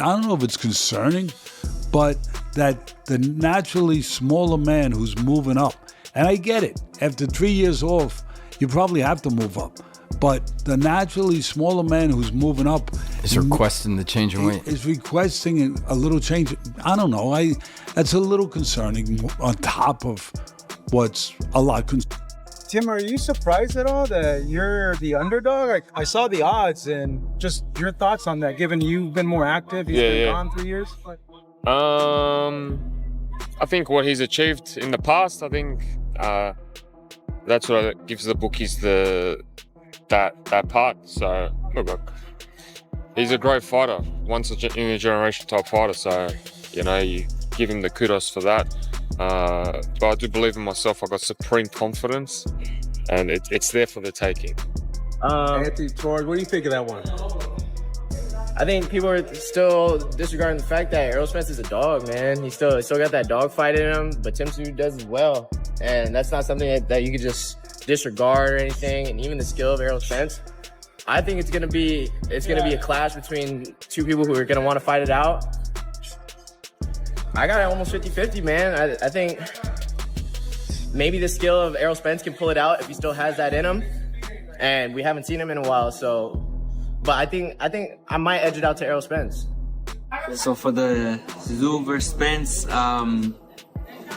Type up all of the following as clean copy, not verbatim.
don't know if it's concerning, but that the naturally smaller man who's moving up, and I get it, after 3 years off, you probably have to move up. But the naturally smaller man who's moving up is requesting the change in weight. Is requesting a little change. I don't know. That's a little concerning on top of what's a lot concerning. Tim, are you surprised at all that you're the underdog? I saw the odds, and just your thoughts on that, given you've been more active. He's been gone 3 years. I think what he's achieved in the past, I think that's what gives the bookies that part. So look, he's a great fighter, once in a generation type fighter. So you give him the kudos for that. But I do believe in myself. I got supreme confidence, and it's there for the taking. Anthony Torres, what do you think of that one? I think people are still disregarding the fact that Errol Spence is a dog, man. He still got that dog fight in him, but Tim Tszyu does as well. And that's not something that you could just disregard or anything. And even the skill of Errol Spence, I think it's gonna be a clash between two people who are gonna want to fight it out. I got it almost 50-50, man. I think maybe the skill of Errol Spence can pull it out if he still has that in him. And we haven't seen him in a while, so. But I think I might edge it out to Errol Spence. So for the Tszyu versus Spence,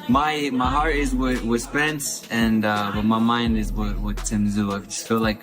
my heart is with Spence, and but my mind is with Tim Tszyu. I just feel like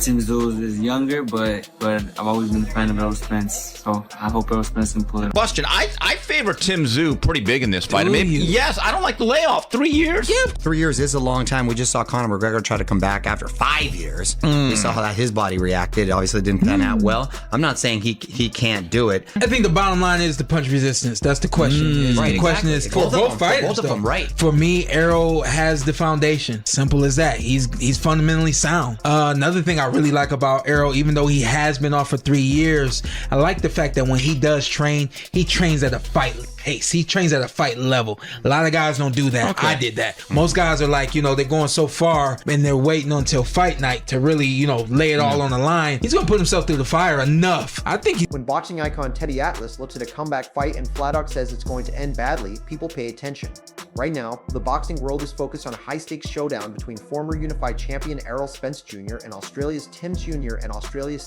Tim Tszyu is younger, but I've always been a fan of Errol Spence, so I hope Errol Spence can pull it off. Question, I favor Tim Tszyu pretty big in this fight. Yes, I don't like the layoff. 3 years? Yeah. 3 years is a long time. We just saw Conor McGregor try to come back after 5 years. We saw how his body reacted. It obviously didn't pan out well. I'm not saying he can't do it. I think the bottom line is the punch resistance. That's the question. Right, the question is for both fighters. Both of them, right. For me, Errol has the foundation. Simple as that. He's fundamentally sound. Another thing I really like about Errol, even though he has been off for 3 years, I like the fact that when he does train, he trains at a fight pace. He trains at a fight level. A lot of guys don't do that. Okay. I did that. Most guys are like, they're going so far and they're waiting until fight night to really, lay it all on the line. He's going to put himself through the fire enough. I think when boxing icon Teddy Atlas looks at a comeback fight and flat out says it's going to end badly, people pay attention. Right now, the boxing world is focused on a high-stakes showdown between former unified champion Errol Spence Jr. and Australia's Tim Tszyu and Australia's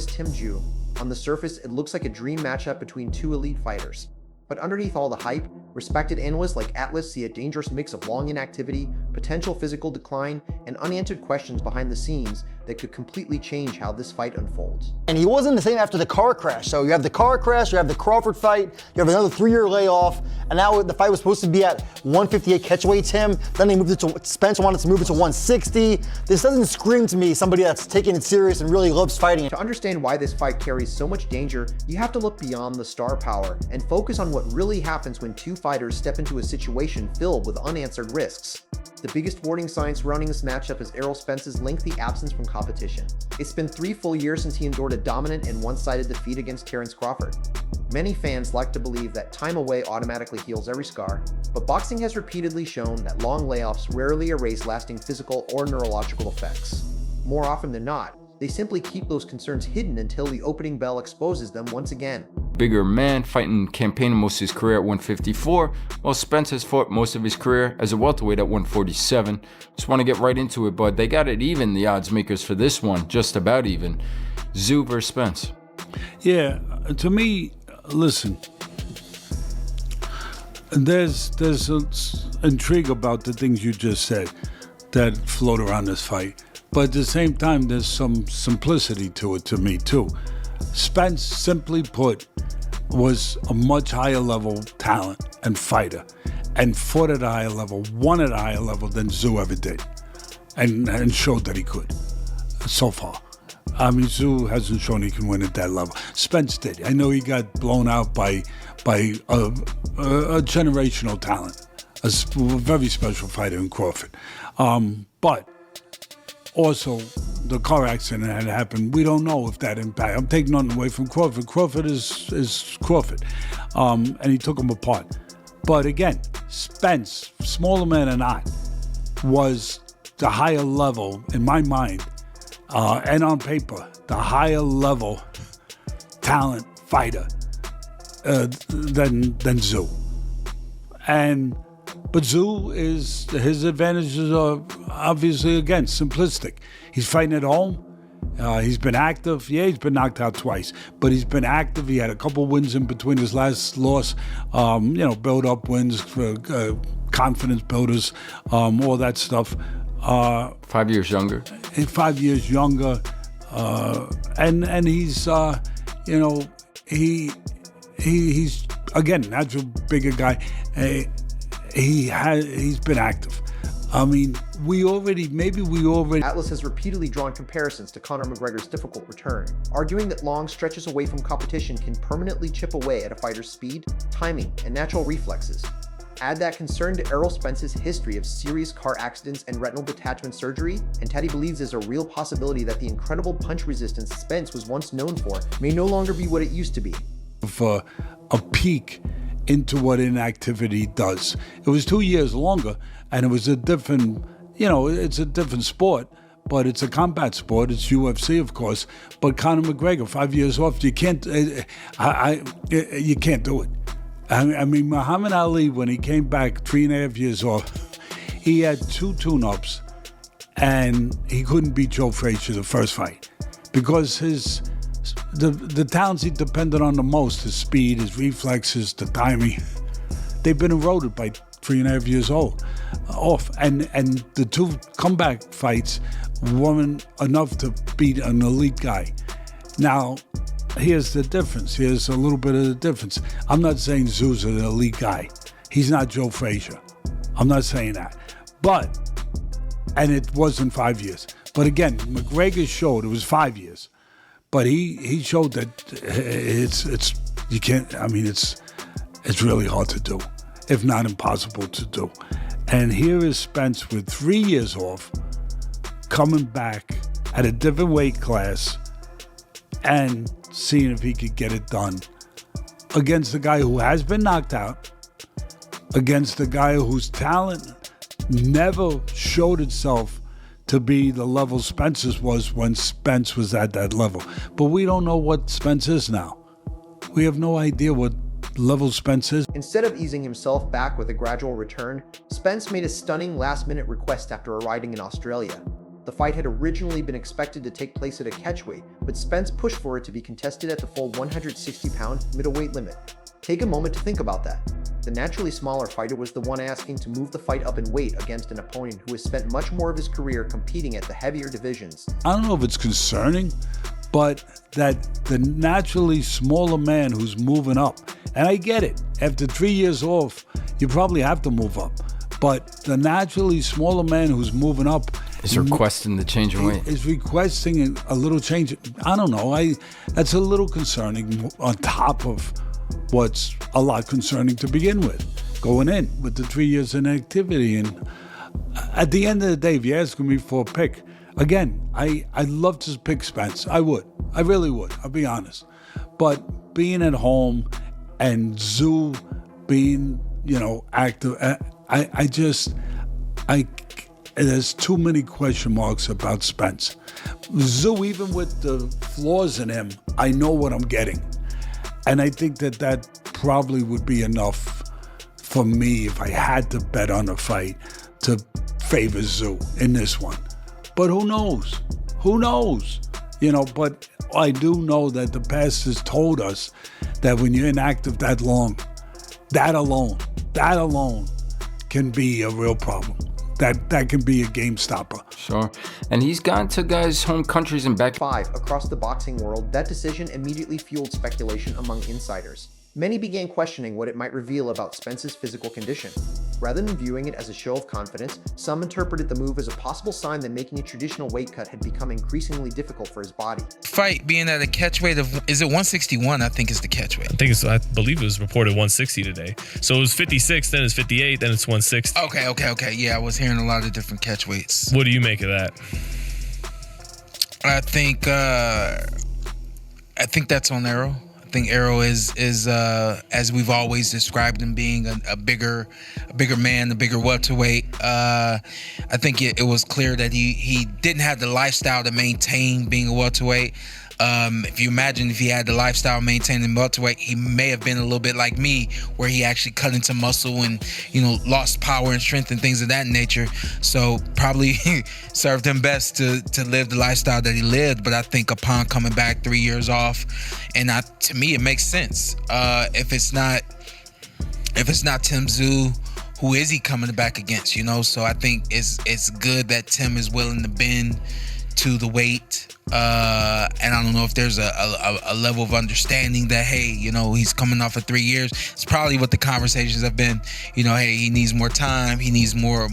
Tim Tszyu. On the surface, it looks like a dream matchup between two elite fighters. But underneath all the hype, respected analysts like Atlas see a dangerous mix of long inactivity, potential physical decline, and unanswered questions behind the scenes that could completely change how this fight unfolds. And he wasn't the same after the car crash. So you have the car crash, you have the Crawford fight, you have another 3-year layoff, and now the fight was supposed to be at 158 catchweight, Tim. Then they moved it to, Spence wanted to move it to 160. This doesn't scream to me somebody that's taking it serious and really loves fighting. To understand why this fight carries so much danger, you have to look beyond the star power and focus on what really happens when two fighters step into a situation filled with unanswered risks. The biggest warning sign surrounding this matchup is Errol Spence's lengthy absence from competition. It's been 3 full years since he endured a dominant and one-sided defeat against Terence Crawford. Many fans like to believe that time away automatically heals every scar, but boxing has repeatedly shown that long layoffs rarely erase lasting physical or neurological effects. More often than not, they simply keep those concerns hidden until the opening bell exposes them once again. Bigger man, fighting campaigning most of his career at 154, while Spence has fought most of his career as a welterweight at 147. Just want to get right into it, but they got it even, the odds makers for this one, just about even. Tszyu versus Spence. Yeah, to me, listen, there's intrigue about the things you just said that float around this fight. But at the same time, there's some simplicity to it to me too. Spence, simply put, was a much higher level talent and fighter, and fought at a higher level, won at a higher level than Tszyu ever did, and showed that he could so far. I mean, Tszyu hasn't shown he can win at that level. Spence did. I know he got blown out by a generational talent, a very special fighter in Crawford. But also, the car accident had happened. We don't know if that impacted. I'm taking nothing away from Crawford. Crawford is Crawford, and he took him apart. But again, Spence, smaller man or not, was the higher level in my mind, and on paper, the higher level talent fighter than Tszyu. But Tszyu his advantages are obviously, again, simplistic. He's fighting at home. He's been active. Yeah, he's been knocked out twice, but he's been active. He had a couple wins in between his last loss. Build-up wins, confidence builders, all that stuff. 5 years younger. 5 years younger, and he's he's again natural bigger guy. He's been active. I mean, we already. Atlas has repeatedly drawn comparisons to Conor McGregor's difficult return, arguing that long stretches away from competition can permanently chip away at a fighter's speed, timing, and natural reflexes. Add that concern to Errol Spence's history of serious car accidents and retinal detachment surgery, and Teddy believes there's a real possibility that the incredible punch resistance Spence was once known for may no longer be what it used to be. For a peek into what inactivity does. It was 2 years longer, and it was a different, it's a different sport, but it's a combat sport. It's UFC, of course. But Conor McGregor, 5 years off, you can't do it. I mean, Muhammad Ali, when he came back 3.5 years off, he had 2 tune-ups, and he couldn't beat Joe Frazier the first fight because the talents he depended on the most, his speed, his reflexes, the timing, they've been eroded by 3.5 years off. And the 2 comeback fights weren't enough to beat an elite guy. Now, here's the difference. Here's a little bit of the difference. I'm not saying Tszyu's an elite guy. He's not Joe Frazier. I'm not saying that. And it wasn't 5 years. But again, McGregor showed it was 5 years. But he showed that it's really hard to do, if not impossible to do. And here is Spence with 3 years off, coming back at a different weight class and seeing if he could get it done against a guy who has been knocked out, against a guy whose talent never showed itself to be the level Spence's was when Spence was at that level. But we don't know what Spence is now. We have no idea what level Spence is. Instead of easing himself back with a gradual return, Spence made a stunning last-minute request after arriving in Australia. The fight had originally been expected to take place at a catchweight, but Spence pushed for it to be contested at the full 160-pound middleweight limit. Take a moment to think about that. The naturally smaller fighter was the one asking to move the fight up in weight against an opponent who has spent much more of his career competing at the heavier divisions. I don't know if it's concerning, but that the naturally smaller man who's moving up, and I get it, after 3 years off, you probably have to move up, but the naturally smaller man who's moving up is requesting the change in weight. Is requesting a little change. I don't know. That's a little concerning on top of what's a lot concerning to begin with, going in with the 3 years in activity. And at the end of the day, if you're asking me for a pick, again, I'd love to pick Spence. I would. I really would. I'll be honest. But being at home and Tszyu being, active, there's too many question marks about Spence. Tszyu, even with the flaws in him, I know what I'm getting. And I think that probably would be enough for me if I had to bet on a fight to favor Tszyu in this one. But who knows? Who knows? But I do know that the past has told us that when you're inactive that long, that alone can be a real problem. That can be a game stopper. Sure. And he's gone to guys' home countries and back. 5 across the boxing world, that decision immediately fueled speculation among insiders. Many began questioning what it might reveal about Spence's physical condition. Rather than viewing it as a show of confidence, some interpreted the move as a possible sign that making a traditional weight cut had become increasingly difficult for his body. Fight being at a catch weight of, is it 161? I think is the catch weight. I believe it was reported 160 today. So it was 56, then it's 58, then it's 160. Okay. Yeah, I was hearing a lot of different catch weights. What do you make of that? I think that's on Errol. I think Errol is as we've always described him, being a bigger man, a bigger welterweight. I think it was clear that he didn't have the lifestyle to maintain being a welterweight. If you imagine if he had the lifestyle maintained in welterweight, he may have been a little bit like me, where he actually cut into muscle and, lost power and strength and things of that nature. So probably served him best to live the lifestyle that he lived. But I think upon coming back 3 years off, and to me it makes sense. If it's not Tim Tszyu, who is he coming back against? So I think it's good that Tim is willing to bend to the weight. And I don't know if there's a level of understanding that, hey, he's coming off of 3 years. It's probably what the conversations have been. Hey, he needs more time. He needs more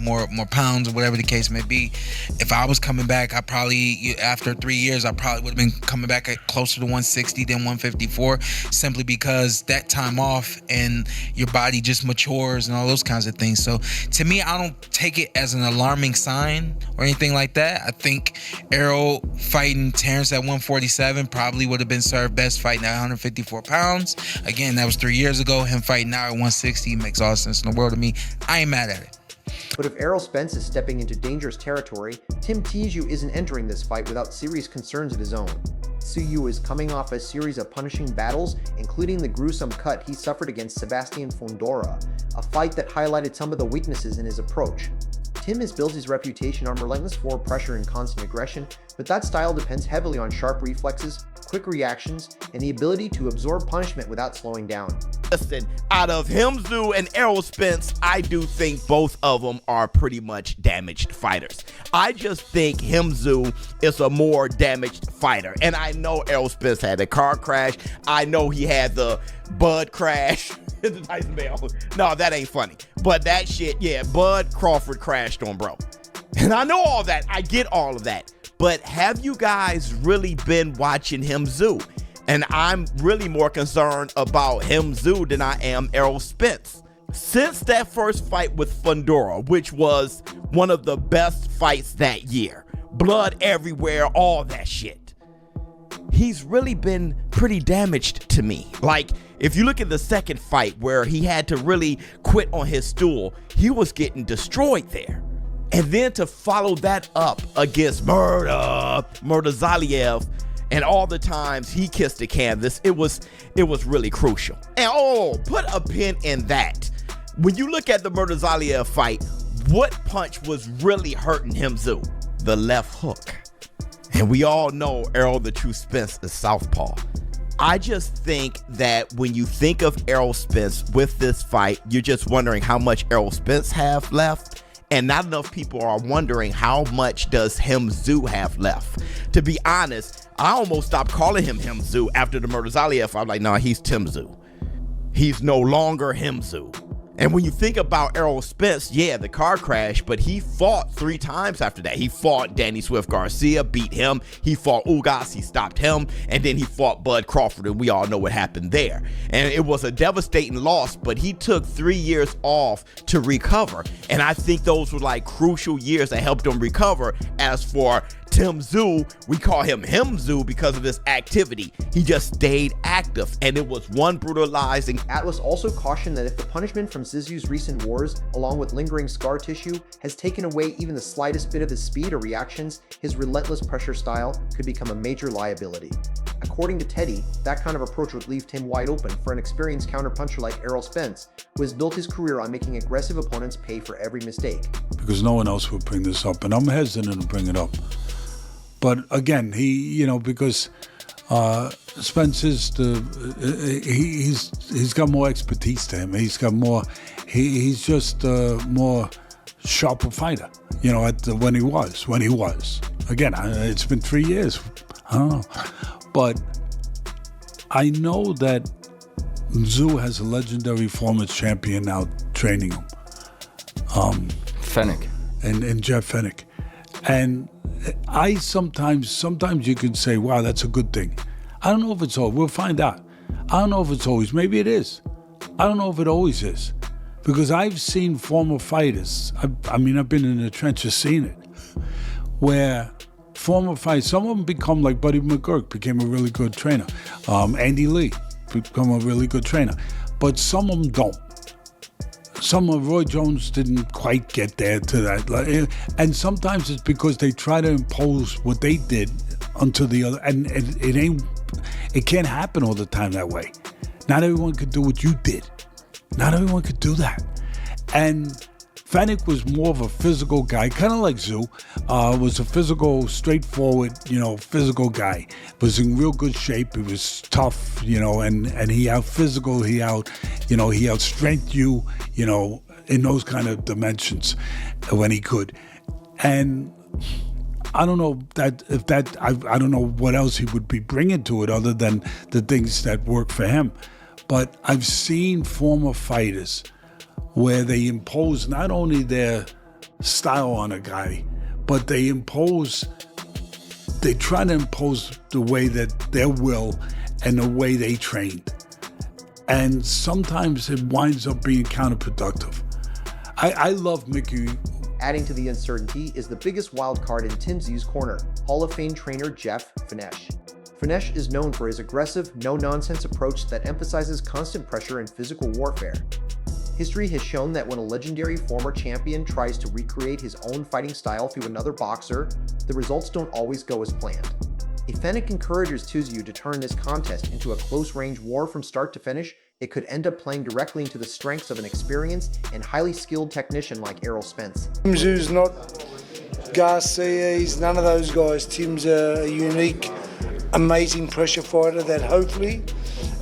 pounds, or whatever the case may be. If I was coming back, after 3 years, I probably would have been coming back at closer to 160 than 154, simply because that time off and your body just matures and all those kinds of things. So to me, I don't take it as an alarming sign or anything like that. I think Errol fighting Terrence at 147 probably would have been served best fighting at 154 pounds. Again, that was 3 years ago. Him fighting now at 160 makes all the sense in the world to me. I ain't mad at it. But if Errol Spence is stepping into dangerous territory, Tim Tszyu isn't entering this fight without serious concerns of his own. Tszyu is coming off a series of punishing battles, including the gruesome cut he suffered against Sebastian Fundora, a fight that highlighted some of the weaknesses in his approach. Tim has built his reputation on relentless forward pressure and constant aggression, but that style depends heavily on sharp reflexes, quick reactions, and the ability to absorb punishment without slowing down. Listen, out of Tszyu and Errol Spence, I do think both of them are pretty much damaged fighters. I just think Tszyu is a more damaged fighter. And I know Errol Spence had a car crash. I know he had the Bud crash. No, that ain't funny. But that shit, yeah, Bud Crawford crashed on bro. And I know all that. I get all of that. But have you guys really been watching Tszyu? And I'm really more concerned about Tszyu than I am Errol Spence. Since that first fight with Fundora, which was one of the best fights that year, blood everywhere, all that shit, he's really been pretty damaged to me. Like, if you look at the second fight where he had to really quit on his stool, he was getting destroyed there. And then to follow that up against Murdazaliev, and all the times he kissed the canvas, it was really crucial. And put a pin in that. When you look at the Murdazaliev fight, what punch was really hurting Tszyu? The left hook. And we all know Errol the True Spence is southpaw. I just think that when you think of Errol Spence with this fight, you're just wondering how much Errol Spence have left. And not enough people are wondering how much does Tszyu have left. To be honest, I almost stopped calling him Tszyu after the Murdazaliev. I'm like, nah, he's Tim Tszyu. He's no longer Tszyu. And when you think about Errol Spence, yeah, the car crash, but he fought 3 times after that. He fought Danny Swift Garcia, beat him. He fought Ugas, he stopped him. And then he fought Bud Crawford, and we all know what happened there. And it was a devastating loss, but he took 3 years off to recover. And I think those were like crucial years that helped him recover. As for Tim Tszyu, we call him Tszyu because of his activity. He just stayed active, and it was one brutalizing. Atlas also cautioned that if the punishment from Tszyu's recent wars, along with lingering scar tissue, has taken away even the slightest bit of his speed or reactions, his relentless pressure style could become a major liability. According to Teddy, that kind of approach would leave Tim wide open for an experienced counterpuncher like Errol Spence, who has built his career on making aggressive opponents pay for every mistake. Because no one else would bring this up, and I'm hesitant to bring it up. But again, because Spence is he's got more expertise to him. He's got more. He's just a more sharper fighter. When he was. Again, it's been 3 years. I don't know, but I know that Tszyu has a legendary former champion now training him. Fennick. And Jeff Fennick. And I sometimes you can say, wow, that's a good thing. I don't know if it's always. We'll find out. I don't know if it's always. Maybe it is. I don't know if it always is. Because I've seen former fighters. I've been in the trenches seeing it. Where former fighters, some of them become like Buddy McGurk, became a really good trainer. Andy Lee, become a really good trainer. But some of them don't. Some of Roy Jones didn't quite get there to that. And sometimes it's because they try to impose what they did onto the other, and it can't happen all the time that way. Not everyone could do what you did. Not everyone could do that. And Fennec was more of a physical guy, kind of like Tszyu, was a physical, straightforward, physical guy. Was in real good shape. He was tough, and he out physical, he outstrengthed you, in those kind of dimensions when he could. And I don't know I don't know what else he would be bringing to it other than the things that work for him. But I've seen former fighters where they impose not only their style on a guy, but they try to impose the way that their will and the way they trained. And sometimes it winds up being counterproductive. I love Mickey. Adding to the uncertainty is the biggest wild card in Tim Tszyu's corner, Hall of Fame trainer Jeff Finesse. Finesse is known for his aggressive, no-nonsense approach that emphasizes constant pressure and physical warfare. History has shown that when a legendary former champion tries to recreate his own fighting style through another boxer, the results don't always go as planned. If Fennec encourages Tszyu to turn this contest into a close-range war from start to finish, it could end up playing directly into the strengths of an experienced and highly skilled technician like Errol Spence. Tim Tszyu's not Garcia, he's none of those guys. Tim's a unique, amazing pressure fighter that hopefully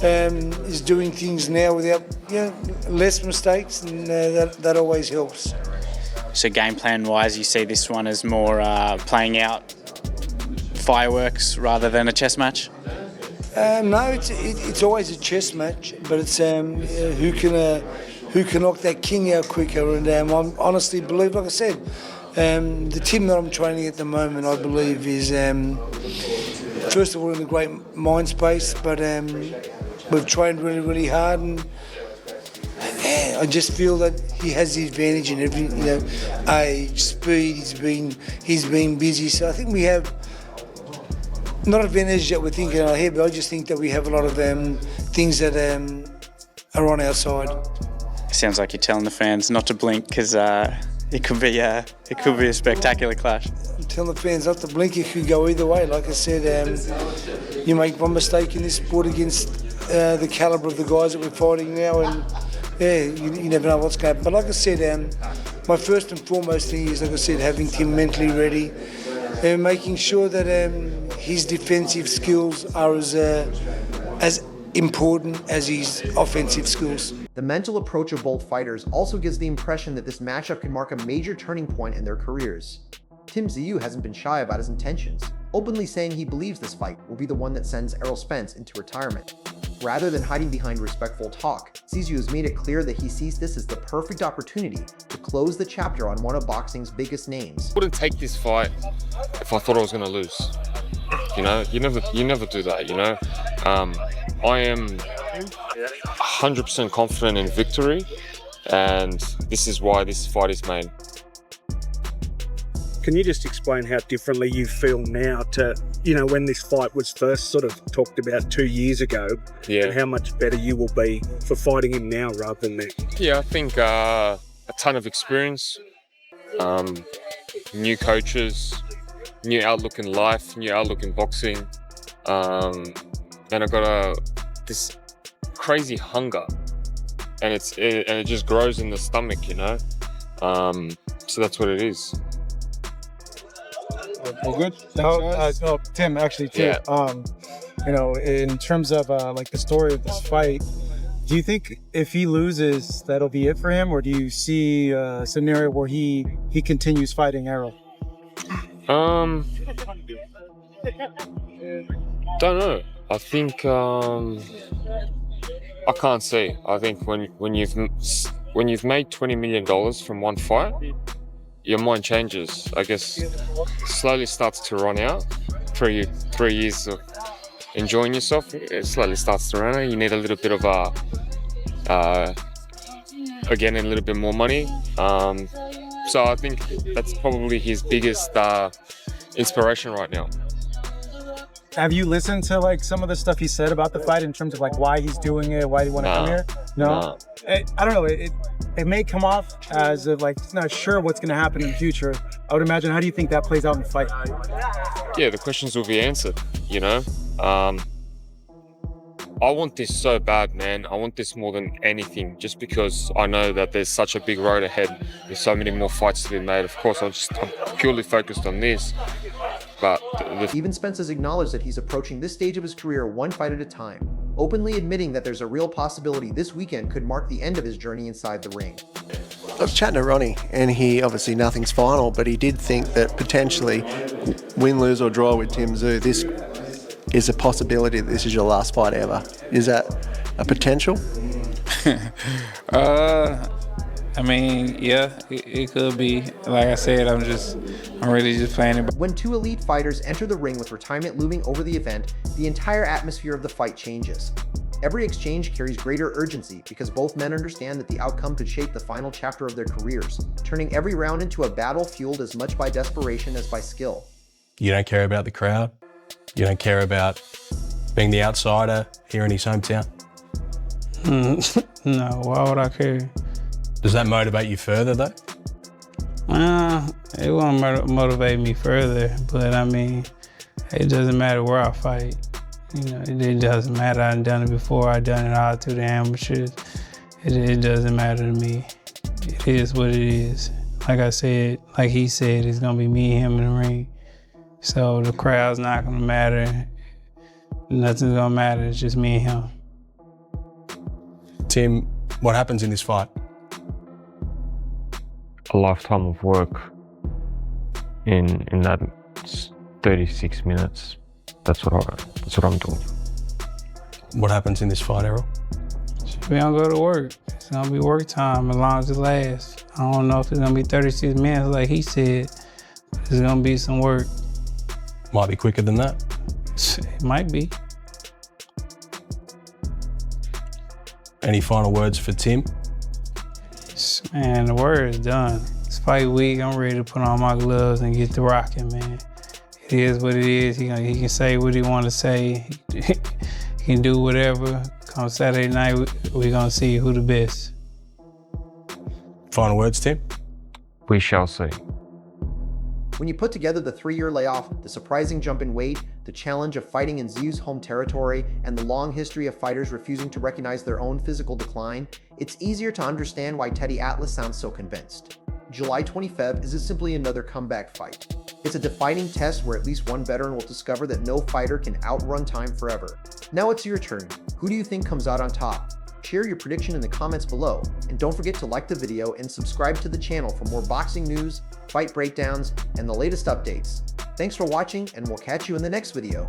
is doing things now without less mistakes, and that always helps. So game plan wise, you see this one as more playing out fireworks rather than a chess match? No, it's always a chess match, but it's who can knock that king out quicker. And I honestly believe, like I said, the team that I'm training at the moment, I believe, is first of all in a great mind space, but we've trained really, really hard, and I just feel that he has the advantage in every, age, speed. He's been busy, so I think we have. Not advantage that we're thinking in our head, but I just think that we have a lot of things that are on our side. Sounds like you're telling the fans not to blink because it could be a spectacular clash. I'm telling the fans not to blink. It could go either way. Like I said, you make one mistake in this sport against the calibre of the guys that we're fighting now, and you never know what's going to happen. But like I said, my first and foremost thing is, like I said, having Tim mentally ready. And making sure that his defensive skills are as important as his offensive skills. The mental approach of both fighters also gives the impression that this matchup can mark a major turning point in their careers. Tim Tszyu hasn't been shy about his intentions, openly saying he believes this fight will be the one that sends Errol Spence into retirement. Rather than hiding behind respectful talk, Tszyu has made it clear that he sees this as the perfect opportunity to close the chapter on one of boxing's biggest names. I wouldn't take this fight if I thought I was going to lose. You never do that. I am 100% confident in victory, and this is why this fight is made. Can you just explain how differently you feel now to, when this fight was first sort of talked about 2 years ago, and how much better you will be for fighting him now rather than then? Yeah, I think a ton of experience, new coaches, new outlook in life, new outlook in boxing, and I got this crazy hunger, and it just grows in the stomach, so that's what it is. All good? Tim, actually, too. Yeah. In terms of like the story of this fight, do you think if he loses, that'll be it for him, or do you see a scenario where he continues fighting Errol? Don't know. I think I can't say. I think when you've made $20 million from one fight, your mind changes. I guess slowly starts to run out. 3 years of enjoying yourself, it slowly starts to run out. You need a little bit of again, a little bit more money. So I think that's probably his biggest inspiration right now. Have you listened to like some of the stuff he said about the fight in terms of like why he's doing it, why do you want to come here? No. I don't know. It may come off as if like he's not sure what's going to happen in the future. I would imagine. How do you think that plays out in the fight? Yeah, the questions will be answered. You know, I want this so bad, man. I want this more than anything, just because I know that there's such a big road ahead. There's so many more fights to be made. Of course, I'm purely focused on this. But even Spence has acknowledged that he's approaching this stage of his career one fight at a time, openly admitting that there's a real possibility this weekend could mark the end of his journey inside the ring. I was chatting to Ronnie, and he obviously nothing's final, but he did think that potentially win, lose or draw with Tim Tszyu, this is a possibility that this is your last fight ever. Is that a potential? I mean, yeah, it could be. Like I said, I'm really just playing it. When two elite fighters enter the ring with retirement looming over the event, the entire atmosphere of the fight changes. Every exchange carries greater urgency because both men understand that the outcome could shape the final chapter of their careers, turning every round into a battle fueled as much by desperation as by skill. You don't care about the crowd? You don't care about being the outsider here in his hometown? No, why would I care? Does that motivate you further though? It won't motivate me further, but I mean, it doesn't matter where I fight. You know, it doesn't matter. I've done it before. I've done it all through the amateurs. It doesn't matter to me. It is what it is. Like I said, like he said, it's gonna be me and him in the ring. So the crowd's not gonna matter. Nothing's gonna matter. It's just me and him. Tim, what happens in this fight? A lifetime of work in that 36 minutes. That's what I'm doing. What happens in this fight, Errol? We don't go to work. It's gonna be work time as long as it lasts. I don't know if it's gonna be 36 minutes like he said, but it's gonna be some work. Might be quicker than that. It might be. Any final words for Tim? Man, the word is done. It's fight week. I'm ready to put on my gloves and get to rocking, man. It is what it is. He can say what he want to say. He can do whatever. Come Saturday night, we're going to see who the best. Final words, Tim? We shall see. When you put together the 3-year layoff, the surprising jump in weight, the challenge of fighting in Tszyu's home territory, and the long history of fighters refusing to recognize their own physical decline, it's easier to understand why Teddy Atlas sounds so convinced. July 25th is simply another comeback fight. It's a defining test where at least one veteran will discover that no fighter can outrun time forever. Now it's your turn. Who do you think comes out on top? Share your prediction in the comments below, and don't forget to like the video and subscribe to the channel for more boxing news, fight breakdowns, and the latest updates. Thanks for watching, and we'll catch you in the next video.